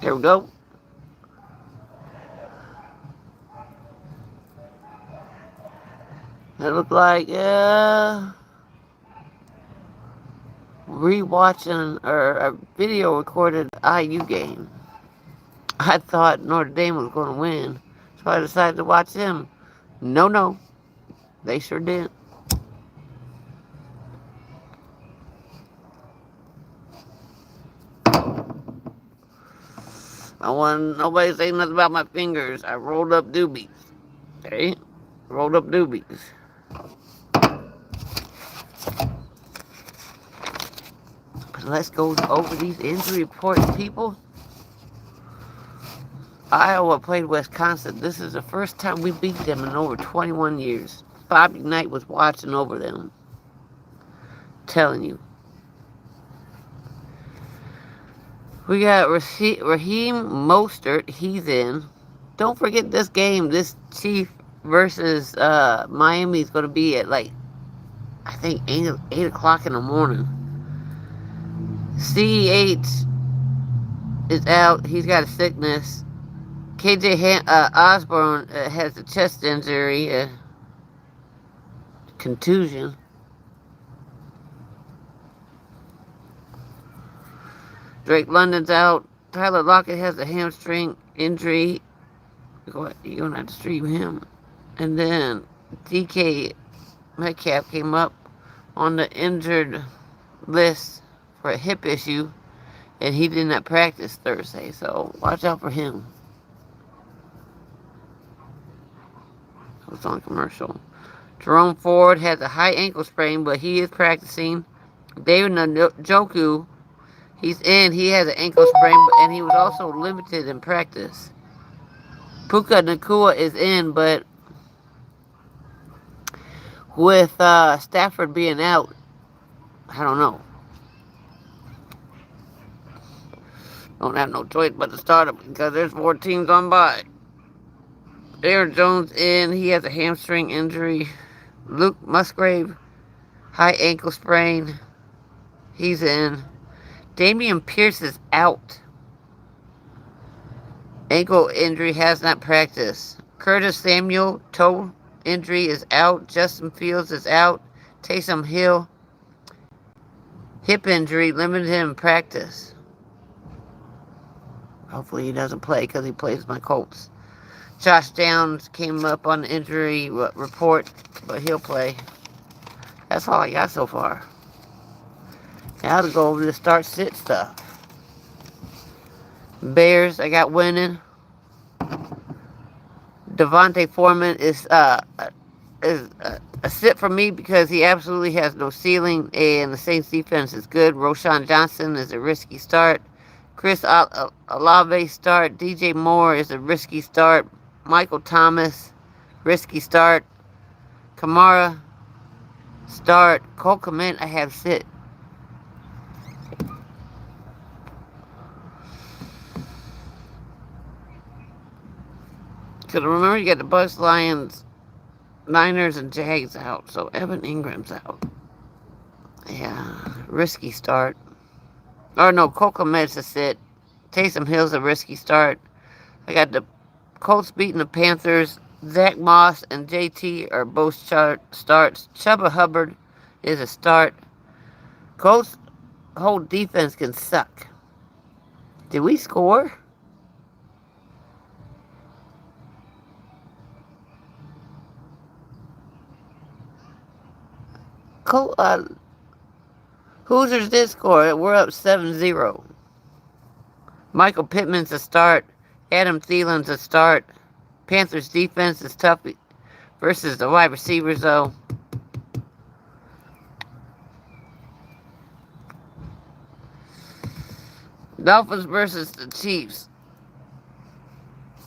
Here we go. It looked like rewatching or a video recorded IU game. I thought Notre Dame was going to win, so I decided to watch them. No, no, they sure didn't. I want nobody to say nothing about my fingers. I rolled up doobies. Okay? Rolled up doobies. But let's go over these injury reports, people. Iowa played Wisconsin. This is the first time we beat them in over 21 years. Bobby Knight was watching over them. Telling you. We got Raheem Mostert. He's in. Don't forget this game. This Chief versus Miami is going to be at like, I think 8 o'clock in the morning. CEH is out. He's got a sickness. KJ Osborne has a chest injury, contusion. Drake London's out. Tyler Lockett has a hamstring injury. You're going to have to stream him. And then DK Metcalf came up on the injured list for a hip issue, and he did not practice Thursday, so watch out for him. It's on commercial. Jerome Ford has a high ankle sprain, but he is practicing. David Njoku, he's in. He has an ankle sprain, and he was also limited in practice. Puka Nacua is in, but with Stafford being out, I don't know. Don't have no choice but to start him because there's 4 teams on by. Aaron Jones in. He has a hamstring injury. Luke Musgrave, high ankle sprain. He's in. Damian Pierce is out. Ankle injury, has not practiced. Curtis Samuel, toe injury, is out. Justin Fields is out. Taysom Hill, hip injury, limited in practice. Hopefully he doesn't play because he plays my Colts. Josh Downs came up on the injury report, but he'll play. That's all I got so far. Now to go over the start-sit stuff. Bears, I got winning. Devontae Foreman is a sit for me because he absolutely has no ceiling, and the Saints defense is good. Roschon Johnson is a risky start. Chris Olave start. DJ Moore is a risky start. Michael Thomas, risky start. Kamara, start. Cole Kmet, I have sit. Because remember, you got the Bucs, Lions, Niners, and Jags out. So Evan Ingram's out. Yeah, risky start. Or no, Cole Kmet's a sit. Taysom Hill's a risky start. I got the Colts beating the Panthers. Zach Moss and JT are both starts. Chuba Hubbard is a start. Colts' whole defense can suck. Did we score? Hoosiers did score. We're up 7-0. Michael Pittman's a start. Adam Thielen's a start. Panthers defense is tough versus the wide receivers, though. Dolphins versus the Chiefs.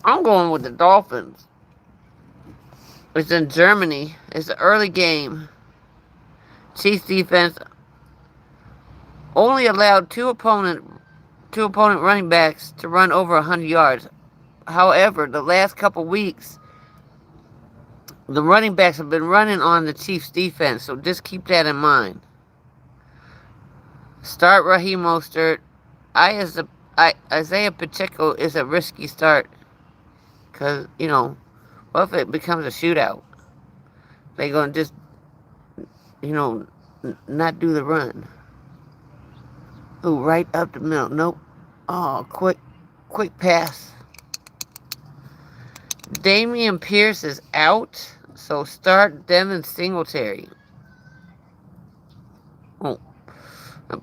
I'm going with the Dolphins. It's in Germany. It's an early game. Chiefs defense only allowed two opponent running backs to run over 100 yards. However, the last couple weeks, the running backs have been running on the Chiefs defense, so just keep that in mind. Start Raheem Mostert. Isaiah Pacheco is a risky start because, what if it becomes a shootout? They're going to just, not do the run. Ooh, right up the middle. Nope. Oh, quick pass. Damian Pierce is out, so start Devin Singletary. Oh,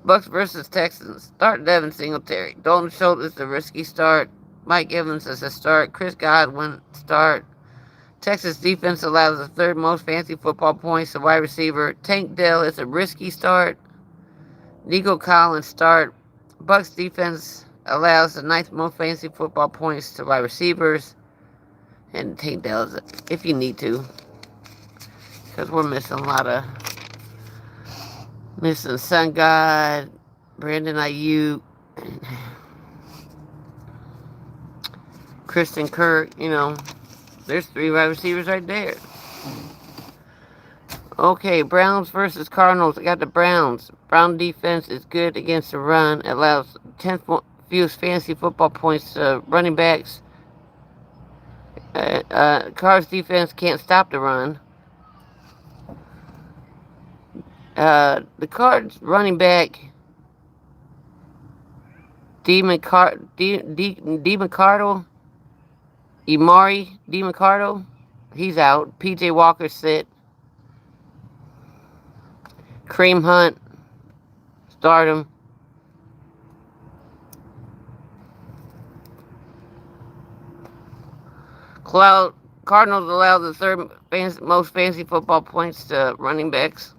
Bucks versus Texans. Start Devin Singletary. Dalton Schultz is a risky start. Mike Evans is a start. Chris Godwin start. Texas defense allows the third most fantasy football points to wide receiver. Tank Dell is a risky start. Nico Collins start. Bucks defense allows the ninth most fantasy football points to wide receivers. And Tank Dell is if you need to. Because we're missing a lot of... Missing Sun God, Brandon Ayuk, Christian Kirk, there's 3 wide receivers right there. Okay, Browns versus Cardinals. I got the Browns. Brown defense is good against the run. It allows 10th fewest fantasy football points to running backs. Cards defense can't stop the run. The Cards running back, DeMarcado, Imari DeMarcado, he's out. PJ Walker sit. Kareem Hunt, start him. Cardinals allow the third most fantasy football points to running backs.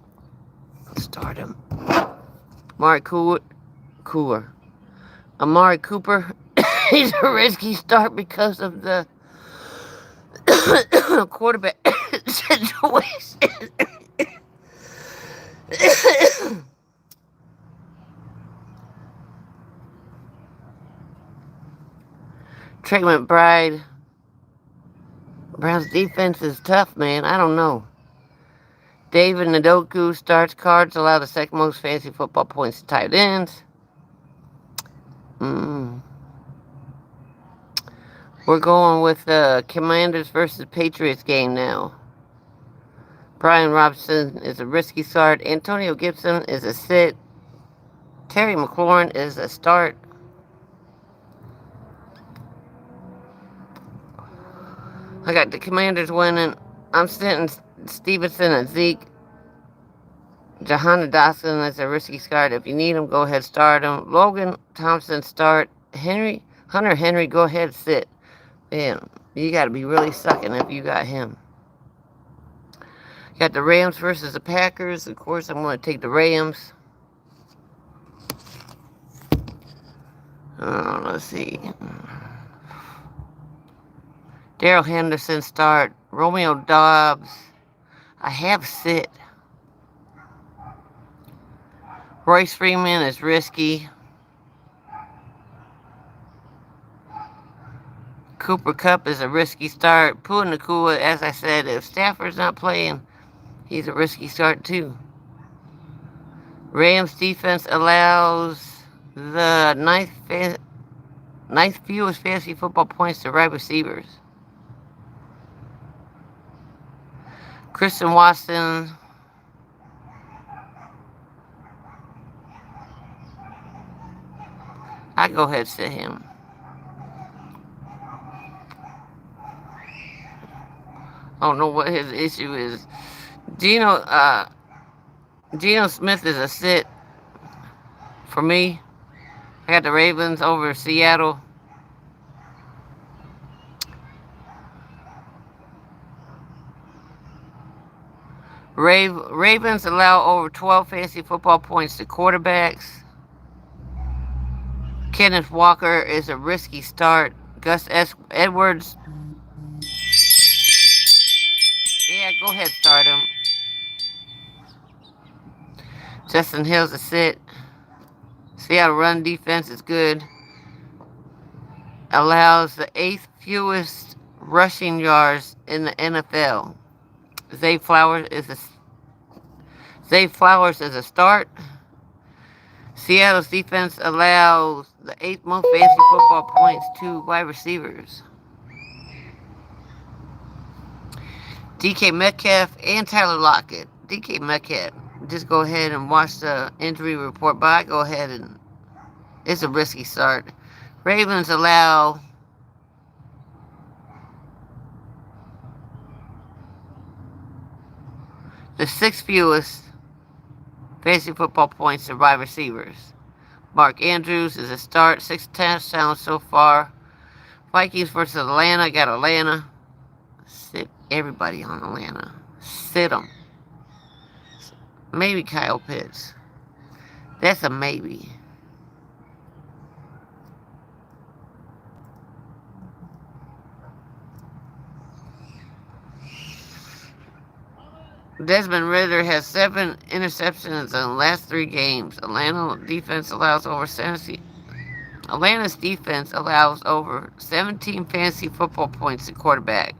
Start him. Amari Cooper. Amari Cooper, he's a risky start because of the quarterback situation. Trey McBride. Browns defense is tough, man. I don't know. David Njoku starts. Cards allow the second most fantasy football points to tight ends. We're going with the Commanders versus Patriots game now. Brian Robinson is a risky start. Antonio Gibson is a sit. Terry McLaurin is a start. I got the Commanders winning. I'm sitting Stevenson and Zeke. Jahan Dawson is a risky start. If you need him, go ahead, start him. Logan Thompson, start. Hunter Henry, go ahead, sit. Man, you got to be really sucking if you got him. Got the Rams versus the Packers. Of course, I'm going to take the Rams. Let's see. Daryl Henderson, start. Romeo Dobbs, I have sit. Royce Freeman is risky. Cooper Kupp is a risky start. Puka Nacua, as I said, if Stafford's not playing, he's a risky start too. Rams defense allows the ninth fewest fantasy football points to wide receivers. Christian Watson. I go ahead and sit him. I don't know what his issue is. Geno Smith is a sit for me. I got the Ravens over Seattle. Ravens allow over 12 fantasy football points to quarterbacks. Kenneth Walker is a risky start. Gus Edwards. Yeah, go ahead, start him. Justin Hill's a sit. Seattle run defense is good. Allows the 8th fewest rushing yards in the NFL. Zay Flowers is a start. Seattle's defense allows the eighth most fantasy football points to wide receivers. DK Metcalf and Tyler Lockett. DK Metcalf. Just go ahead and watch the injury report, but I go ahead and it's a risky start. Ravens allow the sixth fewest fantasy football points to wide receivers. Mark Andrews is a start, 6 touchdowns so far. Vikings versus Atlanta. Got Atlanta. Sit everybody on Atlanta. Sit them. Maybe Kyle Pitts. That's a maybe. Desmond Ridder has 7 interceptions in the last 3 games. Atlanta's defense allows over 17 fantasy football points to quarterback.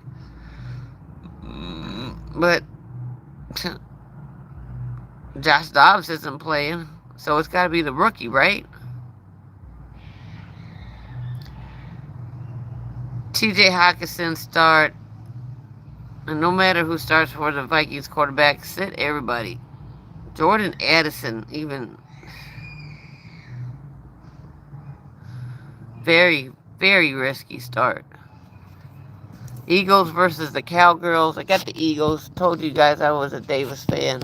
But Josh Dobbs isn't playing, so it's got to be the rookie, right? TJ Hawkinson start. And no matter who starts for the Vikings quarterback, sit everybody. Jordan Addison, even very, very risky start. Eagles versus the Cowgirls. I got the Eagles. Told you guys I was a Davis fan.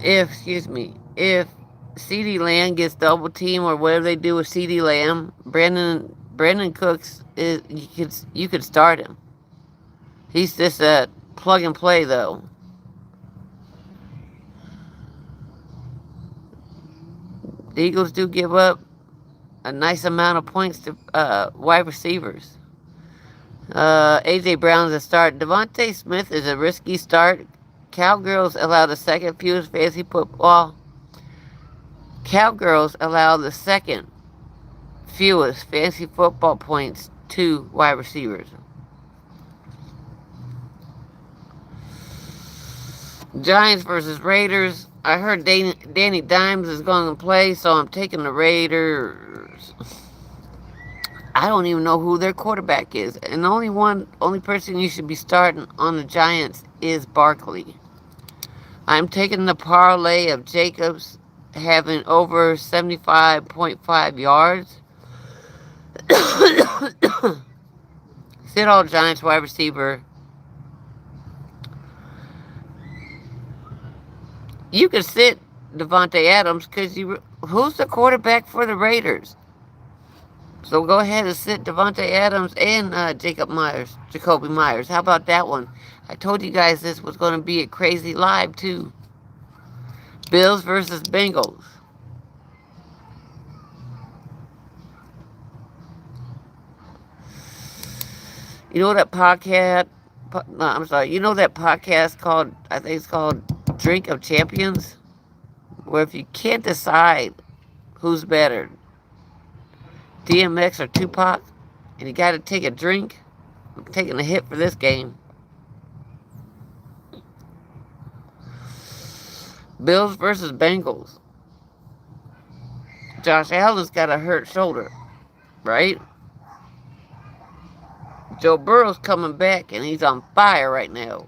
If CeeDee Lamb gets double team or whatever they do with CeeDee Lamb, Brandon Cooks is you could start him. He's just a plug and play though. The Eagles do give up a nice amount of points to wide receivers. AJ Brown's a start. Devontae Smith is a risky start. Cowgirls allow the second fewest fantasy football. Cowgirls allow the second fewest fantasy football points to wide receivers. Giants versus Raiders. I heard Danny Dimes is going to play, so I'm taking the Raiders. I don't even know who their quarterback is. And the only person you should be starting on the Giants is Barkley. I'm taking the parlay of Jacobs having over 75.5 yards. Sit all Giants wide receiver. You could sit Devontae Adams because who's the quarterback for the Raiders? So go ahead and sit Devontae Adams and Jacoby Myers. How about that one? I told you guys this was going to be a crazy live too. Bills versus Bengals. You know that podcast? No, I'm sorry. You know that podcast called, I think it's called Drink of Champions? Where if you can't decide who's better, DMX or Tupac, and you got to take a drink, I'm taking a hit for this game. Bills versus Bengals. Josh Allen's got a hurt shoulder, right? Joe Burrow's coming back, and he's on fire right now.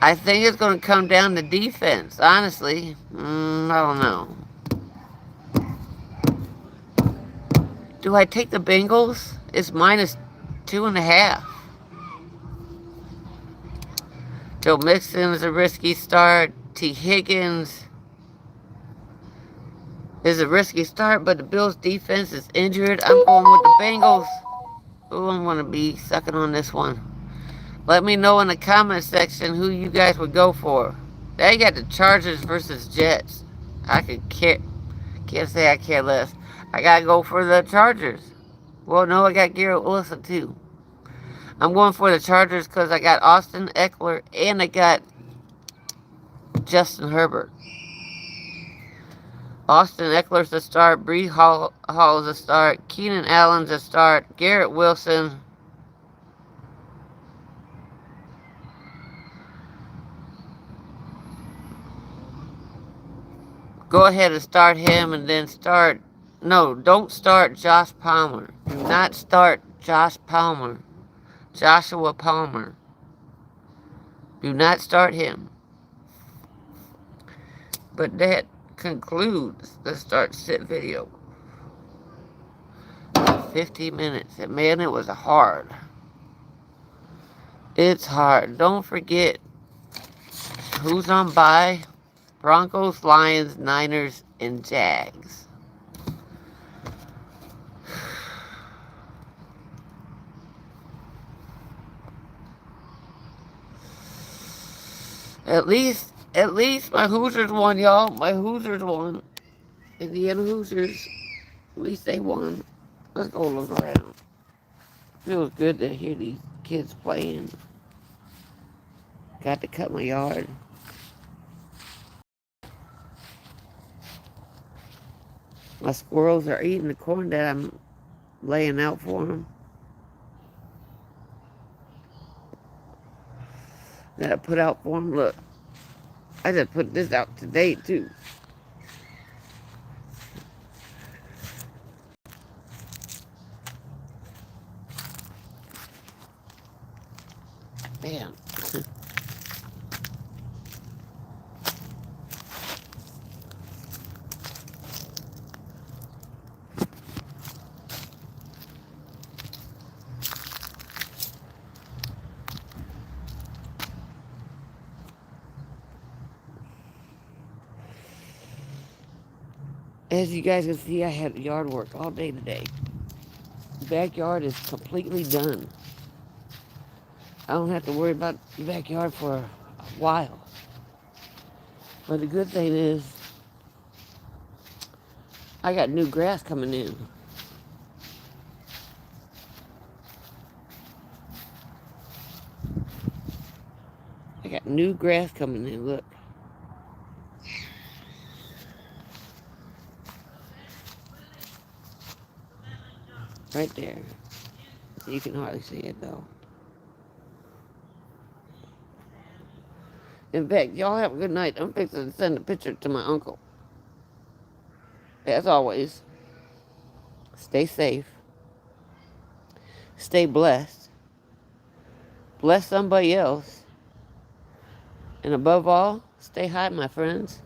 I think it's going to come down to defense, honestly. I don't know. Do I take the Bengals? It's -2.5. Joe Mixon is a risky start. T. Higgins is a risky start, but the Bills' defense is injured. I'm going with the Bengals. Ooh, I'm going to be sucking on this one. Let me know in the comment section who you guys would go for. They got the Chargers versus Jets. Can't say I care less. I gotta go for the Chargers. Well, no, I got Garrett Wilson too. I'm going for the Chargers because I got Austin Eckler and I got Justin Herbert. Austin Eckler's a start. Brees Hall is a start. Keenan Allen's a start. Garrett Wilson. Go ahead and start him and then start. No, don't start Josh Palmer. Do not start Josh Palmer. Joshua Palmer. Do not start him. But that concludes the start sit video. 50 minutes. And man, it was hard. It's hard. Don't forget who's on bye. Broncos, Lions, Niners, and Jags. At least my Hoosiers won, y'all. My Hoosiers won. Indiana Hoosiers. At least they won. Let's go look around. Feels good to hear these kids playing. Got to cut my yard. My squirrels are eating the corn that I'm laying out for them. That I put out for them. Look, I just put this out today too. Man. As you guys can see, I had yard work all day today. The backyard is completely done. I don't have to worry about the backyard for a while. But the good thing is, I got new grass coming in. I got new grass coming in, look. Right there. You can hardly see it though. In fact, y'all have a good night. I'm fixing to send a picture to my uncle. As always, stay safe. Stay blessed. Bless somebody else. And above all, stay high, my friends.